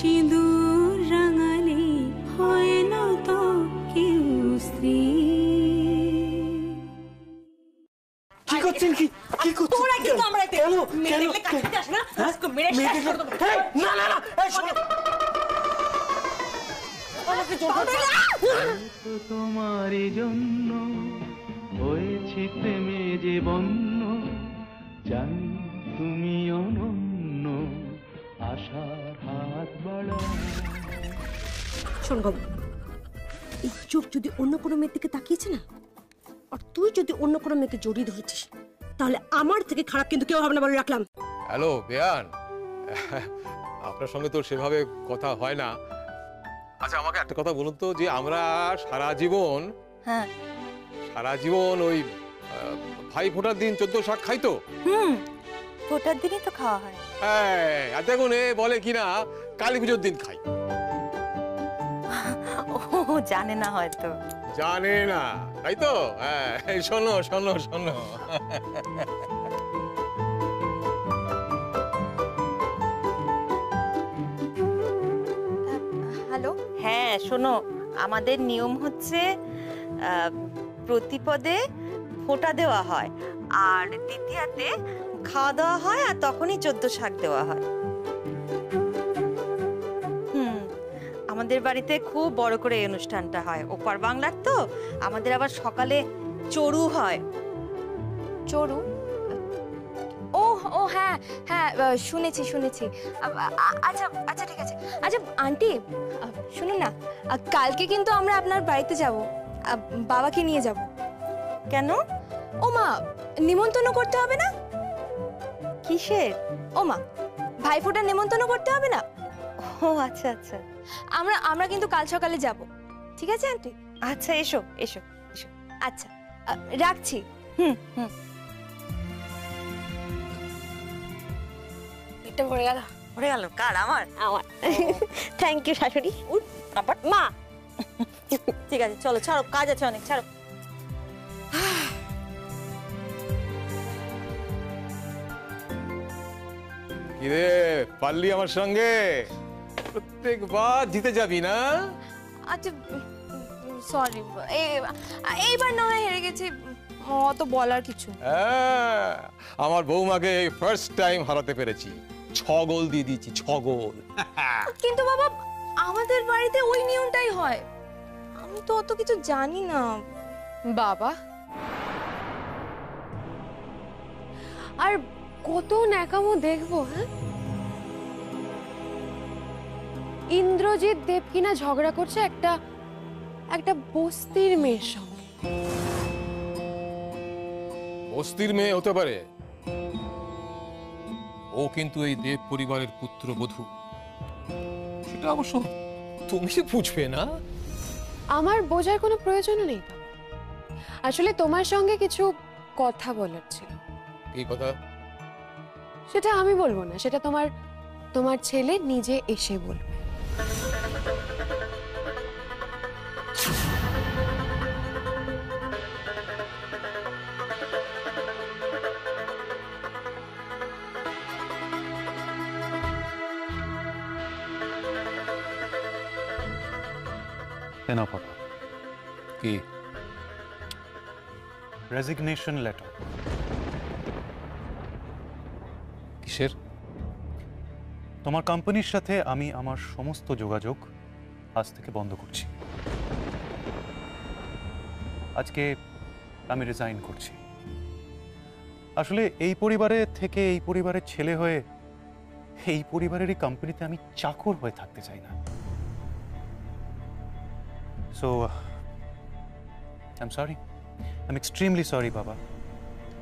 সিঁদুর রাঙালে হয় না তো কেউ স্ত্রী। কি করছেন? কি করছেন? তোরা কি কামড়াইতে? কেন? মেরে দেখলে কাটতে আসে না? আজকে মেরে শেষ করে দেবো। না না না, এই শোনো। তোমারই জন্য হয়েছি প্রেমে যে বন্য, জানি তুমি অনন্য, আশার হাত বাড়া। শোন বাবু, এই চোখ যদি অন্য কোনো মেয়ের দিকে তাকিয়েছে না, আর তুই যদি অন্য কোনো মেয়েকে জড়িয়ে ধরেছিস, তাহলে আমার থেকে খারাপ কিন্তু কেউ হবে না বলে রাখলাম। হ্যালো বেয়ান, আপনার সঙ্গে তো সেভাবে কথা হয় না। আচ্ছা আমাকে একটা কথা বলুন তো, যে আমরা সারা জীবন ওই ভাই ফোটার দিন 14 শাক খাই তো? ফোটার দিনই তো খাওয়া হয়। হ্যাঁ, আর দেখুন এ বলে কিনা কালী পুজোর দিন খাই। ও জানে না হয়তো। জানে না, তাই তো? হ্যাঁ, শোনো শোনো শোনো, হ্যালো, হ্যাঁ শোনো, আমাদের নিয়ম হচ্ছে প্রতিপদে ফোঁটা দেওয়া হয়, আর দ্বিতীয়াতে খাওয়া দাওয়া হয়, আর তখনই 14 শাক দেওয়া হয়। আমাদের বাড়িতে খুব বড় করে এই অনুষ্ঠানটা হয়, ওপার বাংলার তো। আমাদের আবার সকালে চড়ু হয়। চড়ু? ও ও হ্যাঁ হ্যাঁ, শুনেছি। আচ্ছা আচ্ছা ঠিক আছে। আচ্ছা আন্টি শুনুন না, কালকে কিন্তু আমরা আপনার বাড়িতে যাব, বাবাকে নিয়ে যাব। কেন? ও মা, নিমন্ত্রণ করতে হবে না? কিসের? ও মা, ভাইফোঁটার নিমন্ত্রণ করতে হবে না? ও আচ্ছা আচ্ছা, আমরা কিন্তু কাল সকালে যাব, ঠিক আছে আন্টি? আচ্ছা এসো এসো এসো। আচ্ছা রাখছি। পেটটা ভরে গেল। ভরে গেল? কার? আমার? আমার। থ্যাংক ইউ শাশুড়ি। আবার মা। ঠিক আছে চলো, ছাড়ো, কাজ আছে অনেক, ছাড়ো। কিরে পারলি আমার সঙ্গে? প্রত্যেকবার জিতে যাবি না? আচ্ছা সরি, এইবার না হয় হেরে গেছি, অত বলার কিছু। হ্যাঁ, আমার বৌমাকে ফার্স্ট টাইম হারাতে পেরেছি, 6 গোল দিয়ে দিয়েছি, 6 গোল। কিন্তু বাবা, আমাদের বাড়িতে ওই নিয়মটাই হয়, আমি তো অত কিছু জানি না। বাবা, আর কত ন্যাকামো দেখবো? হ্যাঁ, ইন্দ্রজিৎ দেব কিনা ঝগড়া করছে একটা বস্তির মেয়ের সঙ্গে। বস্তির মেয়ে হতে পারে, ও কিন্তু এই দেব পরিবারের পুত্রবধূ। সেটা অবশ্য তুমি বুঝবে না। আমার বোঝার কোনো প্রয়োজনও নেই বাবা, আসলে তোমার সঙ্গে কিছু কথা বলার ছিল। এই কথা? সেটা আমি বলবো না, সেটা তোমার ছেলে নিজে এসে বলবে। কি? Resignation letter. কিসের? তোমার কোম্পানির সাথে আমি আমার সমস্ত যোগাযোগ আজ থেকে বন্ধ করছি। আজকে আমি রিজাইন করছি। আসলে এই পরিবারে থেকে, এই পরিবারের ছেলে হয়ে, এই পরিবারেরই কোম্পানিতে আমি চাকর হয়ে থাকতে চাই না। So, I'm sorry. I'm extremely sorry, Baba,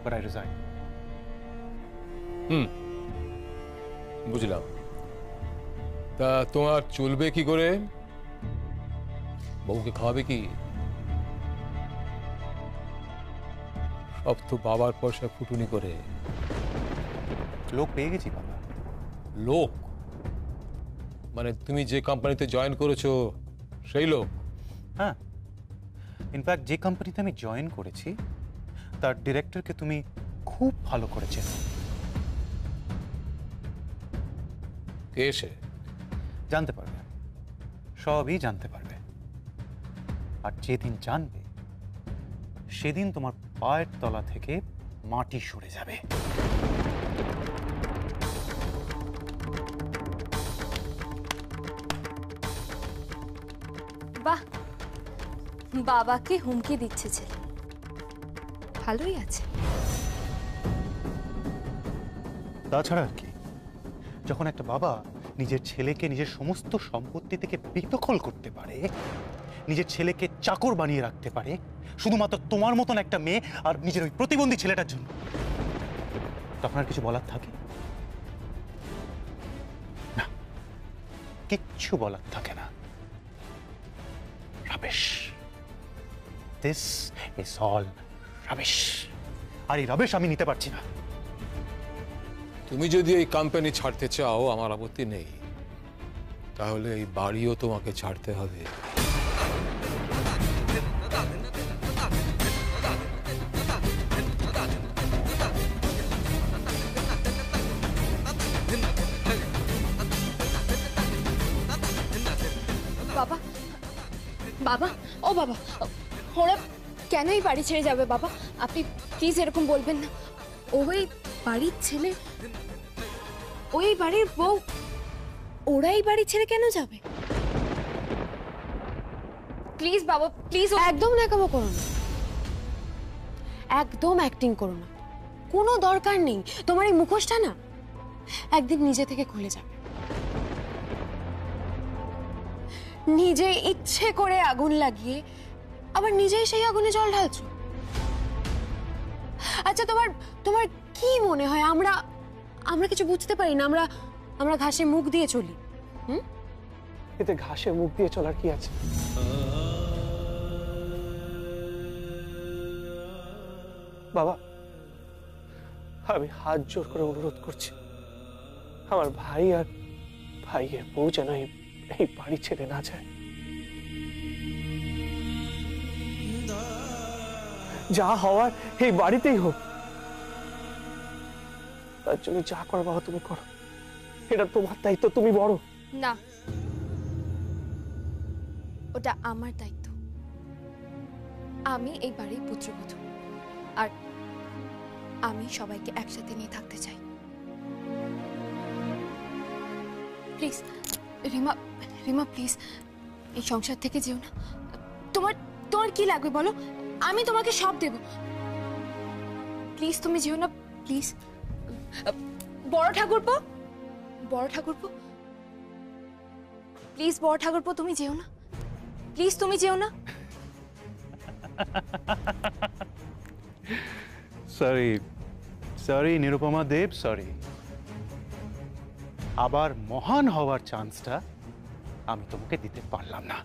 but I resign. বুঝলাম। তা তোমার চলবে কি করে? বউকে খাওয়াবে কি? সব তো বাবার পয়সা ফুটুনি করে। লোক পেয়ে গেছি বাবা। লোক? মানে তুমি যে কোম্পানিতে জয়েন করেছো সেই লোক? হ্যাঁ, ইনফ্যাক্ট যে কোম্পানিতে আমি জয়েন করেছি তার ডিরেক্টরকে তুমি খুব ভালো করে চেনো। কে সে? জানতে পারবে, সবই জানতে পারবে। আর যেদিন জানবে সেদিন তোমার পায়ের তলা থেকে মাটি সরে যাবে। বাহ, বাবাকে হুমকি দিচ্ছে ছেলে, ভালোই আছে। তাছাড়া আর কি, যখন একটা বাবা নিজের ছেলেকে নিজের সমস্ত সম্পত্তি থেকে বেদখল করতে পারে, নিজের ছেলেকে চাকর বানিয়ে রাখতে পারে শুধুমাত্র তোমার মতন একটা মেয়ে আর নিজের ওই প্রতিবন্ধী ছেলেটার জন্য, তখন আর কিছু বলার থাকে না, কিচ্ছু বলার থাকে না। Rubbish, this is all rubbish. আর এই রাবিশ আমি নিতে পারছি না। তুমি যদি এই কোম্পানি ছাড়তে চাও আমার আপত্তি নেই, তাহলে এই বাড়িও তোমাকে ছাড়তে হবে। বাবা, বাবা, ও বাবা, ওরা কেন এই বাড়ি ছেড়ে যাবে বাবা? আপনি প্লিজ এরকম বলবেন না। ওই বাড়ির ছেলে, ওই বাড়ির বউ, ওরা এই বাড়ি ছেড়ে কেন যাবে? প্লিজ বাবা, প্লিজ। একদম ন্যাকামো করো না, একদম অ্যাক্টিং করো না, কোনো দরকার নেই। তোমার এই মুখোশটা না একদিন নিজে থেকে খুলে যাবে। নিজে ইচ্ছে করে আগুন লাগিয়ে আবার নিজেই সেই আগুনে জল ঢালছো। আচ্ছা, তোমার তোমার কি মনে হয় আমরা আমরা কিছু বুঝতে পারি না? আমরা আমরা ঘাসে মুখ দিয়ে চলি। এতে ঘাসে মুখ দিয়ে চলার কি আছে? বাবা, আমি হাত জোর করে অনুরোধ করছি, আমার ভাই আর ভাইয়ের বউ যেন এই বাড়ি ছেড়ে না যায়। যা হওয়ার এই বাড়িতেই হোক, তার জন্য যা করো বাবা তুমি করো, এটা তোমার দায়িত্ব, তুমি বড়। না, ওটা আমার দায়িত্ব। আমি এই বাড়ির পুত্রবধূ, আর আমি সবাইকে একসাথে নিয়ে থাকতে চাই। প্লিজ রিমা, রিমা প্লিজ, এই সংসার থেকে যেও না। তোমার তোমার কি লাগবে বলো, আমি তোমাকে সব দেব। প্লিজ তুমি যেও না, প্লিজ। বড় ঠাকুরপো, বড় ঠাকুরপো, প্লিজ বড় ঠাকুরপো তুমি যেও না, প্লিজ তুমি যেও না। সরি সরি নিরুপমা দেব, সরি। আবার মহান হওয়ার চান্সটা আমি তোমাকে দিতে পারলাম না।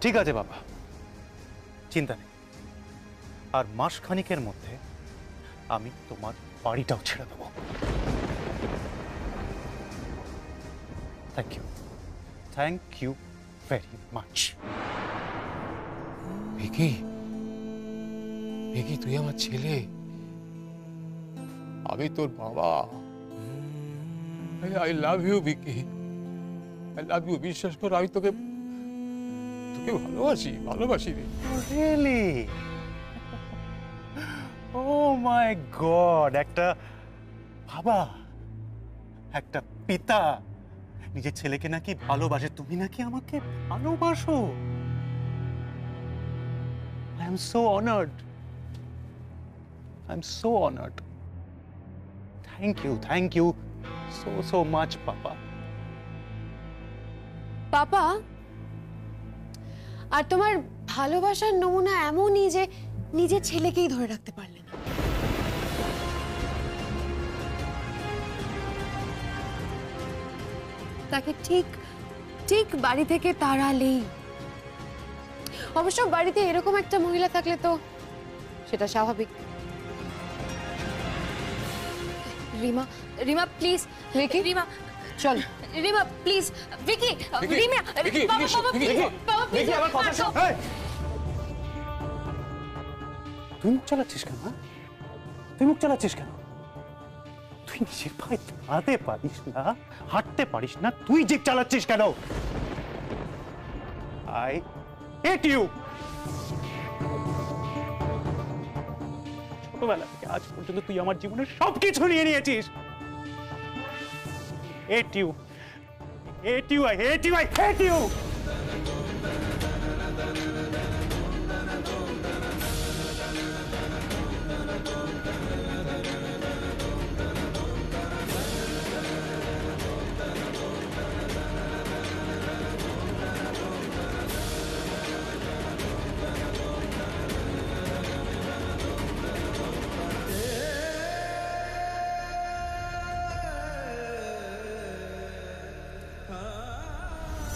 ঠিক আছে বাবা, চিন্তা নেই। আর মাসখানিকের মধ্যে আমি তোমার বাড়িটাও ছেড়ে দেবো। Thank you, thank you very much. Vicky, Vicky তুই আমার ছেলে, আমি তোর বাবা। I love you Vicky, I love you. বিশ্বাস কর, আমি তোকে তোকে ভালোবাসি, ভালোবাসি রে। রিয়েলি? ও মাই গড, একটা বাবা, একটা পিতা নিজের ছেলেকে নাকি ভালোবাসে, তুমি নাকি আমাকে ভালোবাসো। I am so honored. I'm so honored. Thank you so much, Papa. পাপা, আর তোমার ভালোবাসার নমুনা এমনই যে নিজের ছেলেকেই ধরে রাখতে পারলে না। তাকে ঠিক ঠিক বাড়ি থেকে তাড়ালেই। অবশ্য বাড়িতে এরকম একটা মহিলা থাকলে তো সেটা স্বাভাবিক। রিমা, রিমা প্লিজ, ভিকি, রিমা চল। রিমা প্লিজ, ভিকি, রিমা, বাবা, বাবা, প্লিজ, বাবা, প্লিজ, আমার কথা শোন। তুই মুখ চালাচ্ছিস কেন? তুই মুখ চালাচ্ছিস কেন? তুই তুই নিজের পায়ে দাঁড়াতে পারিস না, হাঁটতে পারিস না, তুই জিপ চালাচ্ছিস কেন? I hate you. ছোটবেলা থেকে আজ পর্যন্ত তুই আমার জীবনের সবকিছু নিয়ে নিয়েছিস। Hate you, hate you, I hate you, I hate you.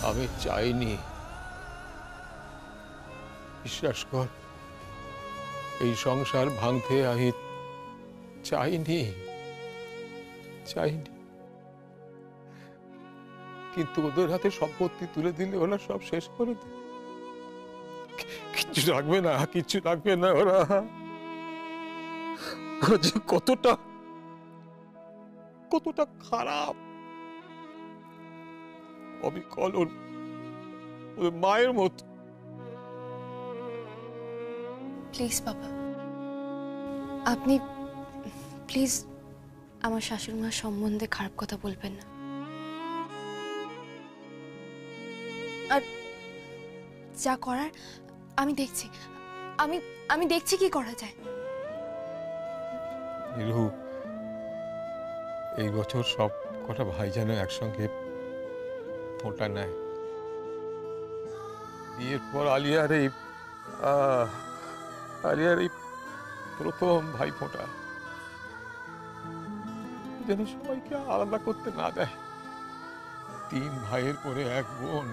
আমি চাইনি, বিশ্বাস কর, এই সংসার ভাঙতে আমি চাইনি, কিন্তু ওদের হাতে সম্পত্তি তুলে দিলে ওরা সব শেষ করে দেবে। কিচ্ছু রাখবে না, কিচ্ছু রাখবে না ওরা। যে কতটা খারাপ, অবিকল ওদের মায়ের মতো। প্লিজ বাবা, আপনি প্লিজ আমার শাশুড়ি মার সম্বন্ধে খারাপ কথা বলবেন না। আর যা করার আমি দেখছি, আমি দেখছি কি করা যায়। নিরু, এই বছর সব কটা ভাই যেন একসঙ্গে ফোঁটা নেয়। বিয়ের পর আলিয়ার এই প্রথম ভাই ফোঁটা, যেন সবাইকে আলাদা করতে না দেয়। 3 ভাইয়ের পরে 1 বোন,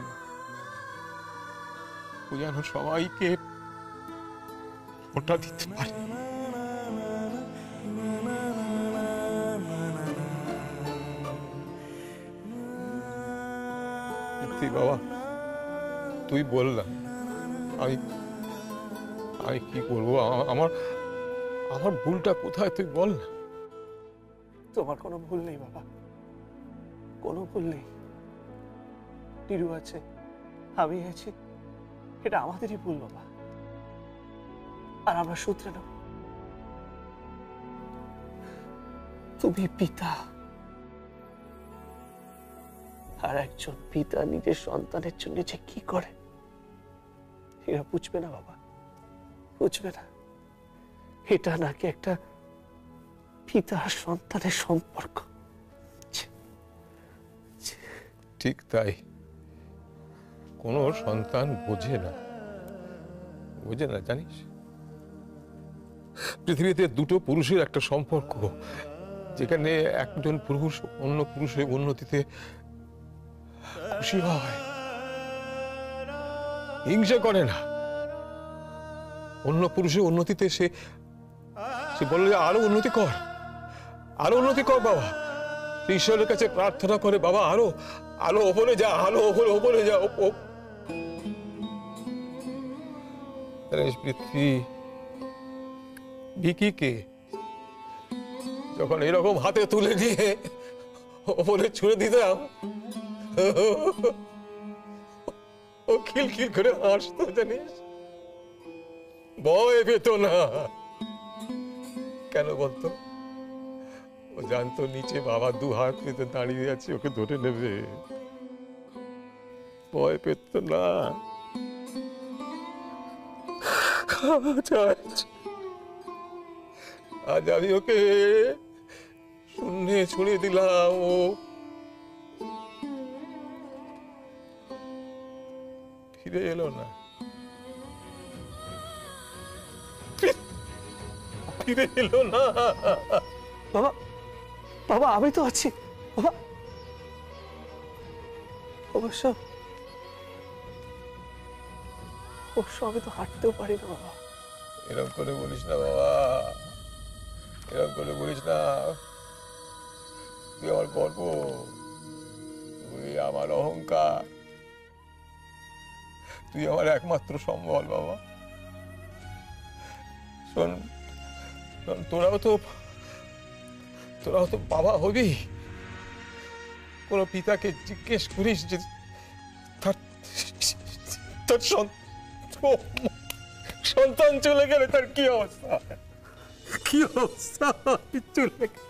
ও যেন সবাইকে ফোঁটা দিতে পারে। বাবা, তুই বললাম, আমি কি করবো? আমার ভুলটা কোথায় তুই বল না। তোমার কোনো ভুল নেই বাবা, কোনো ভুল নেই। টিরু আছে, আমি আছি, এটা আমাদেরই ভুল বাবা, আর আমরা সূত্রে নেব। তুমি পিতা, আর একজন পিতা নিজের সন্তানের জন্য যে কি করে এরা বুঝবে না বাবা, বুঝবে না। এটা নাকি একটা পিতা আর সন্তানের সম্পর্ক। ঠিক তাই, কোনো সন্তান বোঝে না জানিস। পৃথিবীতে 2টো পুরুষের একটা সম্পর্ক, যেখানে একজন পুরুষ অন্য পুরুষের উন্নতিতে খুশি হয়, হিংসা করে না। অন্য পুরুষের উন্নতিতে সে বললে আরো উন্নতি কর বাবা। ঈশ্বরের কাছে প্রার্থনা করে, বাবা আরো ওপরে যা, ওপরে যা। ভিকিকে যখন এরকম হাতে তুলে নিয়ে ওপরে ছুঁড়ে দিতাম, ও খিলখিল করে হাসতো জানিস, ভয় পেত না। কেন বলতো? ও জানতো নিচে বাবা 2 হাত পেতে দাঁড়িয়ে আছে, ওকে ধরে নেবে, ভয় পেত না। আজ আমি ওকে শূন্যে ছুঁড়ে দিলাম, ও ফিরে এলো না, বাবা, বাবা আমি তো আছি বাবা। অবশ্য আমি তো হাঁটতেও পারি না বাবা। এরকম করে বলিস না বাবা, এরকম করে বলিস না। তুই আমার গর্ব, তুই আমার অহংকার, তুই আমার একমাত্র সম্বল বাবা। শোন, তোরাও তোরাও তো বাবা হবি, কোন পিতাকে জিজ্ঞেস করিস যে তার সন্তান চলে গেলে তার কি অবস্থা, কি অবস্থা চলে গেলে।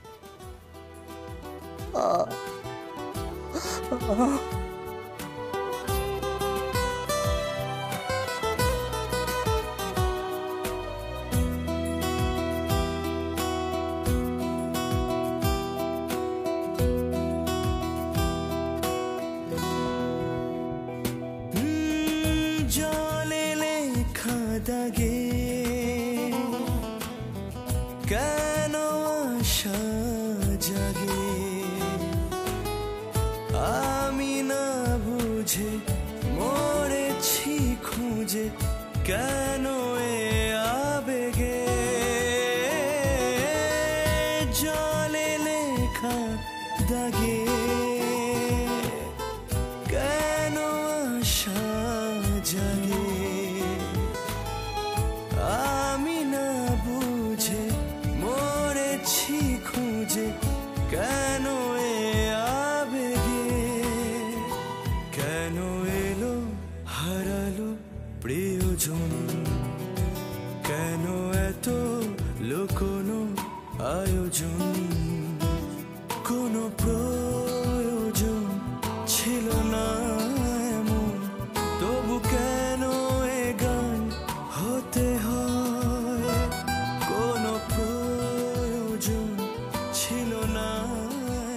দাগে কেন আশা জাগে আমি না বুঝে মরেছি খুঁজে কেন এ আবেগে জলে লেখা দাগে কেন আশা জাগে আমি না বুঝে মরেছি খুঁজে কেন এ আবেগে কেন এলো হারালো প্রিয়জন কেন এত লুকোনো আয়োজন কোনো প্রয়োজন ছিল না এমন তবু কেন এ গান হতে হয় কোনো প্রয়োজন ছিল না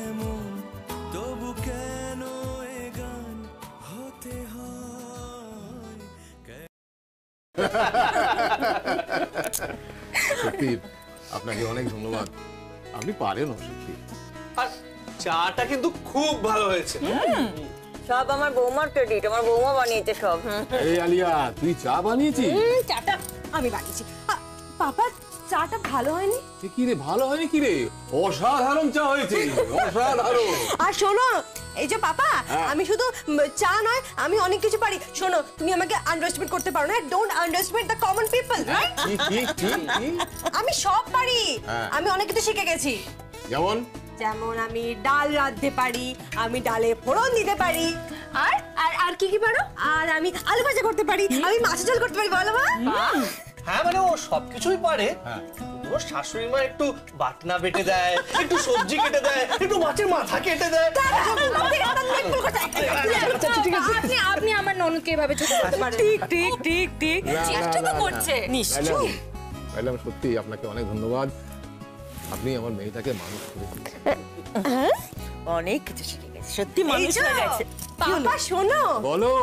এমন তবু কেন এ গান হতে হয়। সত্যি আপনাকে অনেক ধন্যবাদ, আপনি পারেন সত্যি। আর চাটা কিন্তু খুব ভালো হয়েছে। সব আমার বৌমার ক্রেডিট, আমার বৌমা বানিয়েছে সব। এই আলিয়া, তুই চা বানিয়েছিস? চাটা আমি বানিয়েছি। পাপা চাটা ভালো হয়নি? কি রে, ভালো হয়নি কি রে? অসাধারণ চা হয়েছে, অসাধারণ। আর শোনো, এই যে পাপা, আমি শুধু চা নয়, আমি অনেক কিছু পারি। শোনো, তুমি আমাকে আন্ডারস্টিমেট করতে পারো না। Don't underestimate the common people, right? আমি সব পারি, আমি অনেক কিছু শিখে গেছি। যেমন যেমন আমি ডাল রাঁধতে পারি, আমি ডালে ফোড়ন দিতে পারি। আর আর আর কি কি পারো? আর আমি আলু ভাজা করতে পারি, আমি মাছের ঝোল করতে পারি। বলো মা? হ্যাঁ মানে ও সবকিছুই পারে। ওর শাশুড়ি মা একটু বাটনা বেটে দেয়, একটু সবজি কেটে দেয়, একটু মাছের মাথা কেটে দেয়। আপনি আপনি আমার ননদকে এভাবে ছোট করতে পারেন? ঠিক ঠিক ঠিক ঠিক, চেষ্টা তো করছে। নিশ্চয়ই। ম্যাডাম সত্যি আপনাকে অনেক ধন্যবাদ, আপনি আমার মেয়েটাকে মানুষ করে দিয়েছেন। অনেক কিছু শিখে গেছে, সত্যি মানুষ হয়ে গেছে। পাপা শোনো, বলো।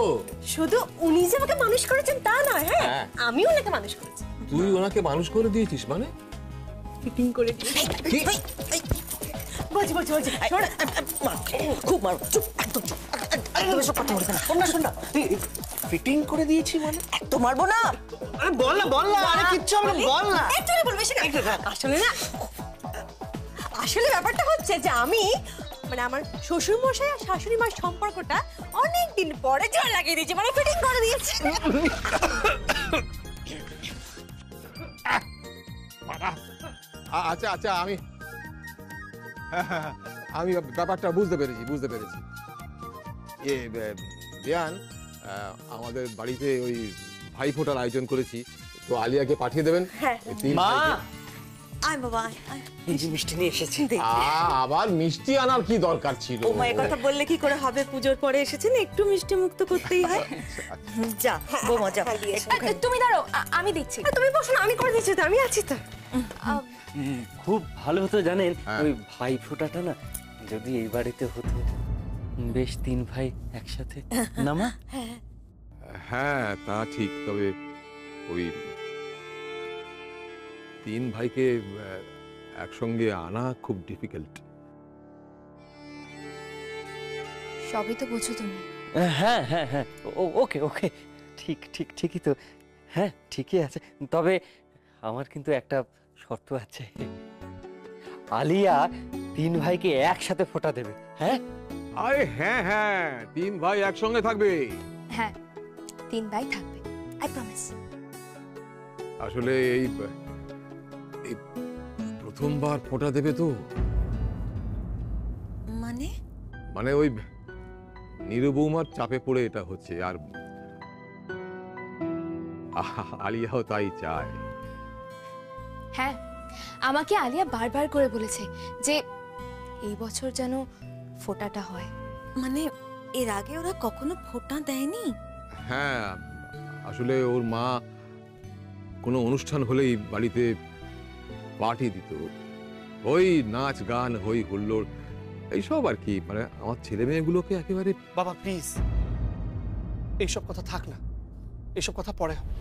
শুধু উনি যে আমাকে মানুষ করেছেন তা নয়, হ্যাঁ আমি ওনাকে মানুষ করেছি। তুই ওনাকে মানুষ করে দিয়েছিস মানে? ফিটিং করে দিয়েছি। বলছি বলছি বলছি, শোনো, খুব মারো, চুপ, একদম চুপ, একদম সব কথা বলবে না। শোন না শোন না, ফিটিং করে দিয়েছি মানে? তো মারবো না। আরে বল না বল না, আরে কিচ্ছু হবে না, বল না। একটু বলবে সেটা। আসলে না, আসলে ব্যাপারটা হচ্ছে যে আমি মানে আমার শ্বশুর মশাই আর শাশুড়ি মার সম্পর্কটা অনেক দিন পরে জোর লাগিয়ে দিয়েছি, মানে ফিটিং করে দিয়েছি। আচ্ছা আচ্ছা, আমি আমি ব্যাপারটা বুঝতে পেরেছি। বিয়ান, আমাদের বাড়িতে ওই ভাই ফোটার আয়োজন করেছি, তো আলিয়াকে পাঠিয়ে দেবেন। মা, আয় বাবা আয়, এই যে মিষ্টি নিয়ে এসেছি। আবার মিষ্টি আনার কি দরকার ছিল? ও মায়ের কথা বললে কি করে হবে, পুজোর পরে এসেছেন, একটু মিষ্টি মুক্ত করতেই হয়। যা বৌমা যা। তুমি দাঁড়ো, আমি দিচ্ছি। তুমি বসো না, আমি করে দিচ্ছি তো, আমি আছি তো। খুব ভালো হতো জানেন, ওই ভাই ফোঁটাটা না যদি এই বাড়িতে হতো, বেশ 3 ভাই একসাথে, না মা? হ্যাঁ তা ঠিক, তবে ওই 3 ভাইকে একসঙ্গে আনা খুব ডিফিকাল্ট। সবই তো বুঝো তুমি। হ্যাঁ হ্যাঁ হ্যাঁ, ওকে ওকে, ঠিকই তো, হ্যাঁ ঠিকই আছে। তবে আমার কিন্তু একটা শর্ত আছে, আলিয়া 3 ভাইকে একসাথে ফোঁটা দেবে। হ্যাঁ আরে হ্যাঁ হ্যাঁ, 3 ভাই একসঙ্গে থাকবে। হ্যাঁ 3 ভাই থাকবে, আই প্রমিস। আসলে এই প্রথমবার ফোঁটা দেবে তো, মানে? মানে ওই নীরু বৌমার চাপে পড়ে এটা হচ্ছে, আর আলিয়াও তাই চায়। হ্যাঁ, আমাকে আলিয়া বারবার করে বলেছে যে এই বছর যেন ফোঁটাটা হয়। মানে এর আগে ওরা কখনো ফোঁটা দেয়নি? হ্যাঁ, আসলে ওর মা কোনো অনুষ্ঠান হলেই বাড়িতে পার্টি দিত, ওই নাচ গান হই হুল্লোড় এইসব আর কি। মানে আমার ছেলে মেয়েগুলোকে একেবারে। বাবা প্লিজ এইসব কথা থাক না, এইসব কথা পরে হবে।